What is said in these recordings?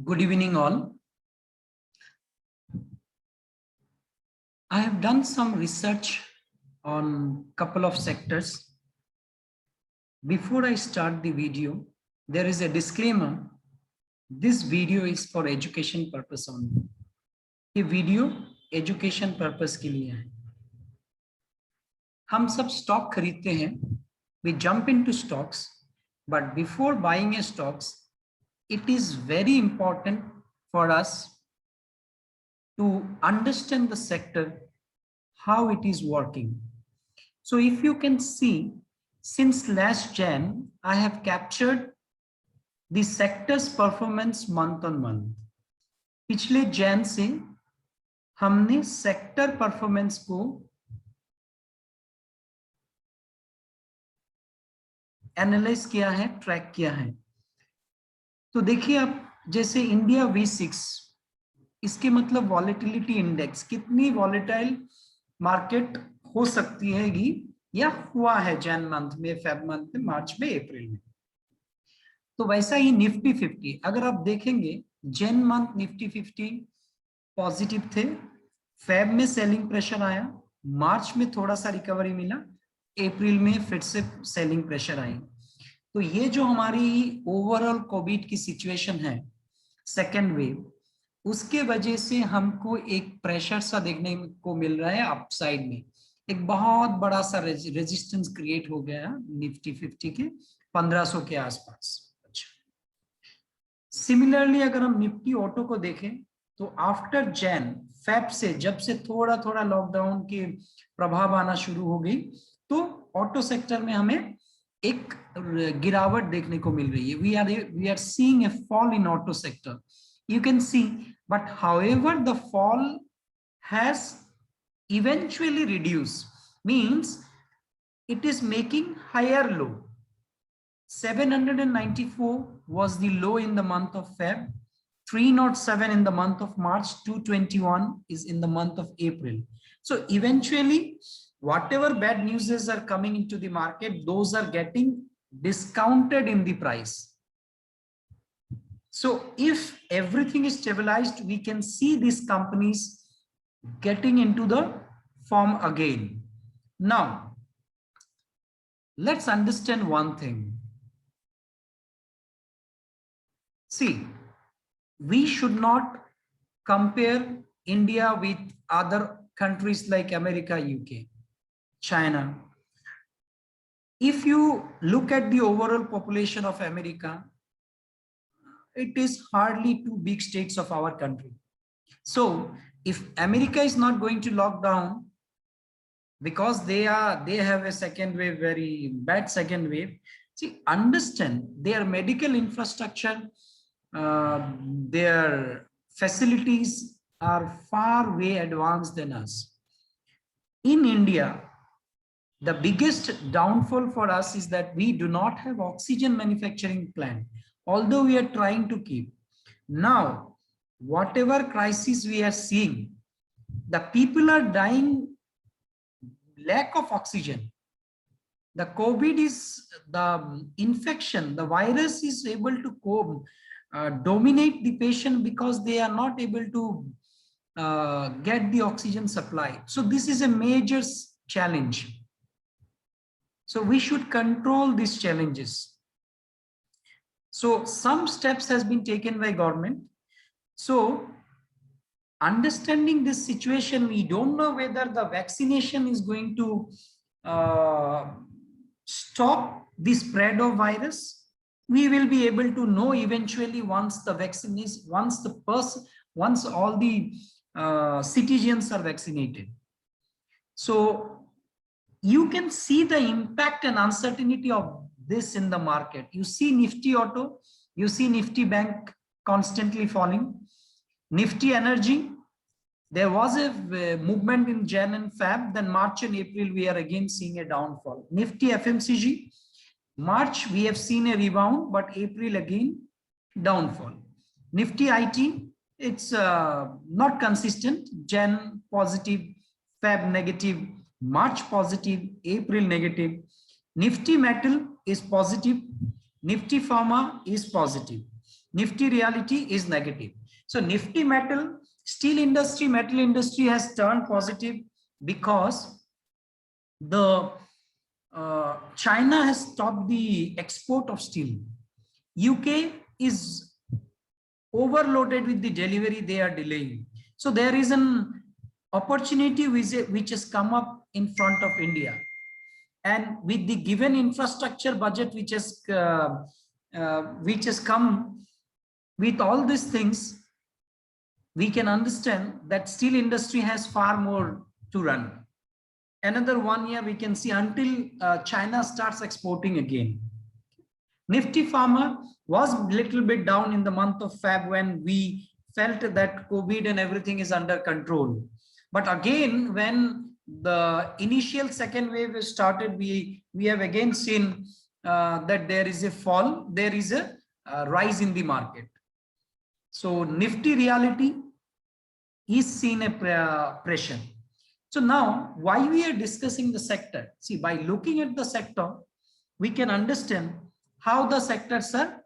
Good evening, all. I have done some research on a couple of sectors. Before I start the video, there is a disclaimer. This video is for education purpose only. ये video education purpose के लिए है. हम सब stock खरीदते हैं. We jump into stocks, but before buying a stocks, it is very important for us to understand the sector, how it is working. So if you can see, since last Jan, I have captured the sector's performance month on month. पिछले जैन से हमने sector performance को analyse किया है, track किया है. तो देखिए आप, जैसे इंडिया V6, इसके मतलब वॉलेटिलिटी इंडेक्स, कितनी वॉलेटाइल मार्केट हो सकती है या हुआ है जैन मंथ में, फेब मंथ में, मार्च में, अप्रैल में. तो वैसा ही निफ्टी 50, अगर आप देखेंगे जैन मंथ निफ्टी 50 पॉजिटिव थे, फेब में सेलिंग प्रेशर आया, मार्च में थोड़ा सा रिकवरी मिला, अप्रैल में फिर से सेलिंग प्रेशर आई. तो ये जो हमारी ओवरऑल कोविड की सिचुएशन है, सेकेंड वेव, उसके वजह से हमको एक प्रेशर सा देखने को मिल रहा है अपसाइड में. एक बहुत बड़ा सा रेजिस्टेंस क्रिएट हो गया निफ्टी 50 के 1500 के आसपास. अच्छा, सिमिलरली अगर हम निफ्टी ऑटो को देखें तो आफ्टर जैन, फेब से जब से थोड़ा थोड़ा लॉकडाउन के प्रभाव आना शुरू हो गई, तो ऑटो सेक्टर में हमें एक गिरावट देखने को मिल रही है. We are seeing a fall in auto sector, you can see, but however the fall has eventually reduced, means it is making higher low. 794 was the low in the month of Feb, 307 in the month of March, 221 is in the month of April. So eventually whatever bad news are coming into the market, those are getting discounted in the price. So if everything is stabilized, we can see these companies getting into the form again. Now, let's understand one thing. See, we should not compare India with other countries like America, UK, China. If you look at the overall population of America, it is hardly 2 big states of our country. So if America is not going to lock down because they have a second wave, very bad second wave, see, understand their medical infrastructure, their facilities are far way advanced than us. In India, the biggest downfall for us is that we do not have oxygen manufacturing plant, although we are trying to keep. Now, whatever crisis we are seeing, the people are dying lack of oxygen. The COVID is the infection, the virus is able to dominate the patient because they are not able to get the oxygen supply. So this is a major challenge. So we should control these challenges. So some steps has been taken by government. So understanding this situation, we don't know whether the vaccination is going to stop the spread of virus. We will be able to know eventually once the vaccine is, once all the citizens are vaccinated. So you can see the impact and uncertainty of this in the market. You see Nifty Auto, you see Nifty Bank constantly falling. Nifty Energy, there was a movement in Jan and Feb, then March and April we are again seeing a downfall. Nifty FMCG, March we have seen a rebound, but April again downfall. Nifty IT, it's not consistent. Jan positive, Feb negative, March positive, April negative. Nifty Metal is positive, Nifty Pharma is positive. Nifty reality is negative. So Nifty metal, steel industry, metal industry has turned positive because the China has stopped the export of steel. UK is overloaded with the delivery, they are delaying. So there is an opportunity which has come up in front of India. And with the given infrastructure budget which has come with all these things, we can understand that steel industry has far more to run. Another 1 year we can see until China starts exporting again. Nifty Pharma was a little bit down in the month of Feb when we felt that COVID and everything is under control. But again, when the initial second wave started, we have again seen that there is a fall, there is a rise in the market. So Nifty reality is seen a pressure. So now why we are discussing the sector? See, by looking at the sector, we can understand how the sectors are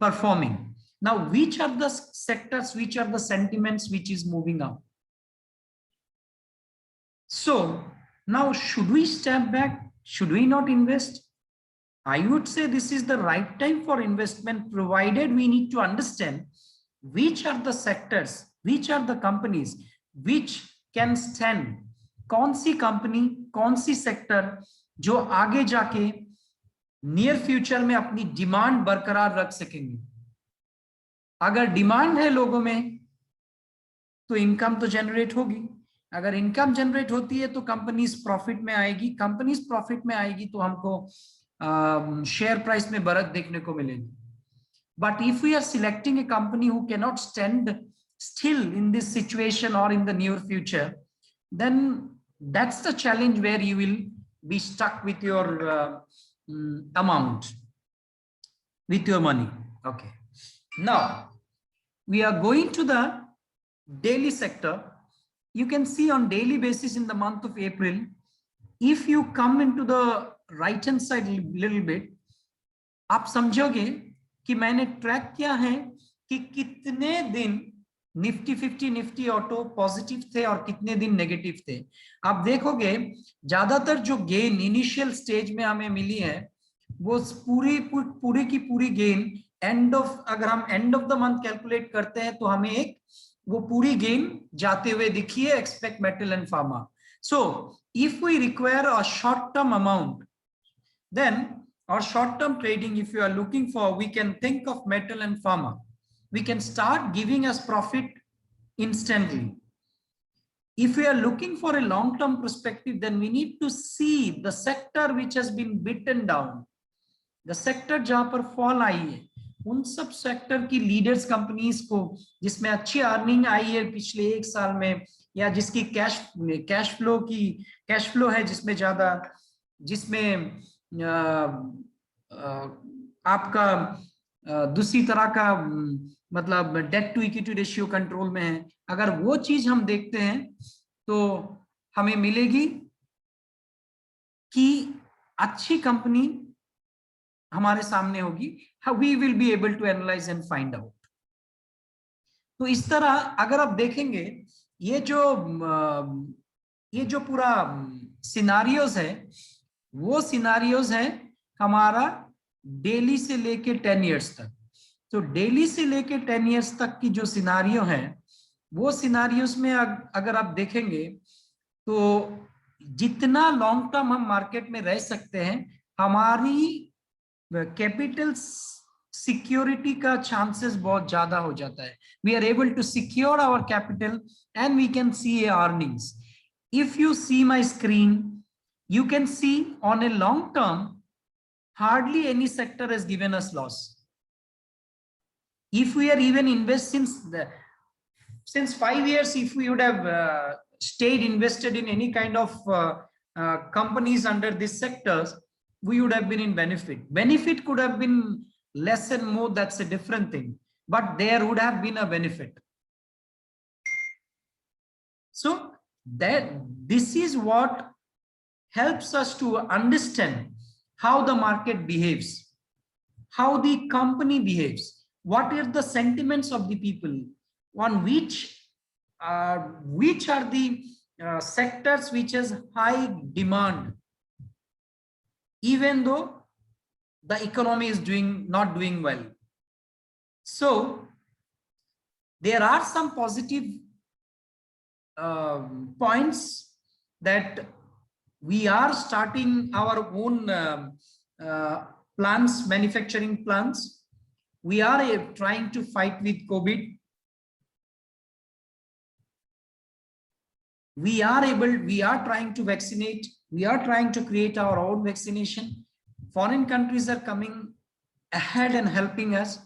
performing. Now, which are the sectors, which are the sentiments which is moving up? So now, should we step back? Should we not invest? I would say this is the right time for investment, provided we need to understand which are the sectors, which are the companies which can stand, कौन सी company, कौन सी sector जो आगे जाके near future में अपनी demand बरकरार रख सकेंगे. अगर डिमांड है लोगों में तो इनकम तो जनरेट होगी. अगर इनकम जनरेट होती है तो कंपनीज प्रॉफिट में आएगी. कंपनीज प्रॉफिट में आएगी तो हमको शेयर प्राइस में बढ़त देखने को मिलेगी. But if we are selecting a company who can not stand still in this situation or in the near future, then that's the challenge where you will be stuck with your amount, with your money. Okay, now we are going to the daily sector. You can see on daily basis in the month of April, if you come into the right hand side little bit, आप समझोगे कि मैंने track किया है कि कितने दिन Nifty 50 Nifty auto positive थे और कितने दिन नेगेटिव थे. आप देखोगे ज्यादातर जो गेन इनिशियल स्टेज में हमें मिली है वो पूरी की पूरी गेन एंड ऑफ, अगर हम end of the month calculate करते हैं तो हमें एक वो पूरी गेन जाते हुए दिखी है expect metal and pharma. So if we require a short term amount, then और short term trading if you are looking for, we can think of metal and pharma. We can start giving us profit instantly. If we are looking for a long-term perspective, then we need to see the sector which has been beaten down. The sector जहां पर fall आई है, उन सब sector की leaders companies को जिसमें अच्छी earning आई है पिछले 1 साल में, या जिसकी कैश फ्लो है जिसमें ज्यादा, जिसमें आपका दूसरी तरह का मतलब debt to equity ratio control में है. अगर वो चीज हम देखते हैं तो हमें मिलेगी कि अच्छी कंपनी हमारे सामने होगी. We will be able to analyse and find out. तो इस तरह अगर आप देखेंगे ये जो पूरा सिनारियोज है, वो सिनारियोज है हमारा डेली से लेके 10 इयर्स तक. तो डेली से लेके 10 इयर्स तक की जो सिनारियो है, वो सिनारियोस में अगर आप देखेंगे तो जितना लॉन्ग टर्म हम मार्केट में रह सकते हैं, हमारी कैपिटल सिक्योरिटी का चांसेस बहुत ज्यादा हो जाता है. We are able to secure our capital and we can see earnings. If you see my screen, you can see on a long term, hardly any sector has given us loss. If we are even invest since 5 years, if we would have stayed invested in any kind of companies under these sectors, we would have been in benefit. Benefit could have been less and more, that's a different thing, but there would have been a benefit. So that this is what helps us to understand how the market behaves, how the company behaves. what are the sentiments of the people, on which are the sectors which has high demand, even though the economy is not doing well. So there are some positive points that we are starting our own plants, manufacturing plants. We are trying to fight with COVID. We are trying to vaccinate. We are trying to create our own vaccination. Foreign countries are coming ahead and helping us.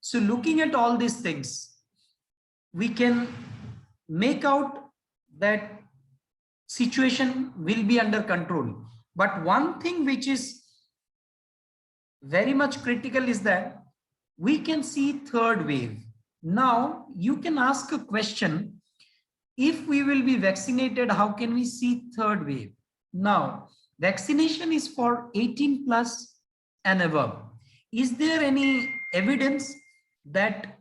So looking at all these things, we can make out that situation will be under control. But one thing which is very much critical is that we can see third wave. Now you can ask a question, if we will be vaccinated, how can we see third wave? Now vaccination is for 18 plus and above. Is there any evidence that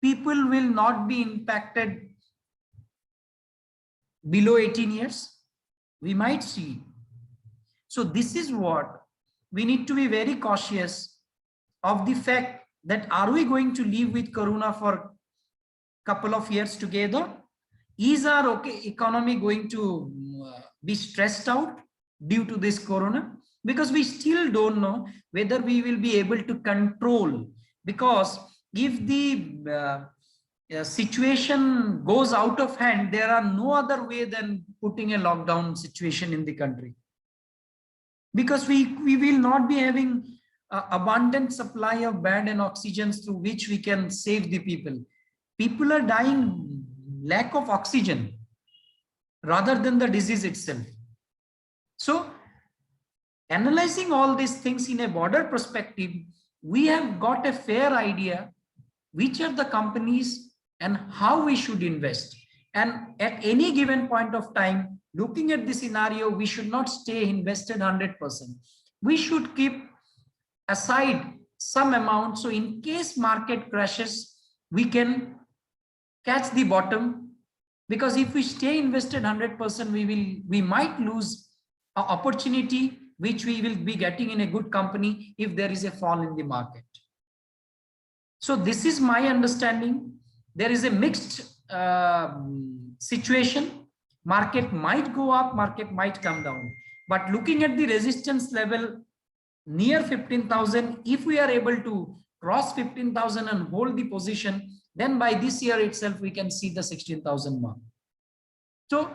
people will not be impacted below 18 years? We might see. So this is what we need to be very cautious of, the fact that are we going to live with corona for a couple of years together? Is our economy going to be stressed out due to this corona? Because we still don't know whether we will be able to control, because if the situation goes out of hand, there are no other way than putting a lockdown situation in the country, because we will not be having abundant supply of bed and oxygens through which we can save the people. People are dying lack of oxygen rather than the disease itself. So analyzing all these things in a broader perspective, we have got a fair idea which are the companies and how we should invest. And at any given point of time, looking at the scenario, we should not stay invested 100%. We should keep aside some amount, so in case market crashes, we can catch the bottom. Because if we stay invested 100%, we might lose an opportunity which we will be getting in a good company if there is a fall in the market. So this is my understanding. There is a mixed situation. Market might go up, market might come down. But looking at the resistance level near 15,000, if we are able to cross 15,000 and hold the position, then by this year itself, we can see the 16,000 mark. So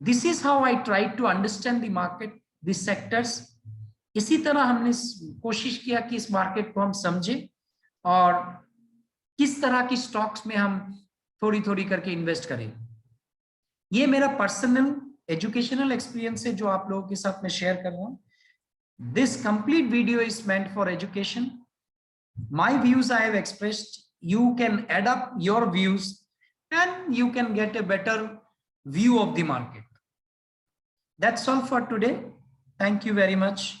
this is how I tried to understand the market, the sectors. इसी तरह हमने कोशिश किया कि इस market को हम समझें और किस तरह की स्टॉक्स में हम थोड़ी थोड़ी करके इन्वेस्ट करें. ये मेरा पर्सनल एजुकेशनल एक्सपीरियंस है जो आप लोगों के साथ में शेयर कर रहा हूं. This complete video is meant for education. My views I have expressed. You can add up your views and you can get a better view of the market. That's all for today. Thank you very much.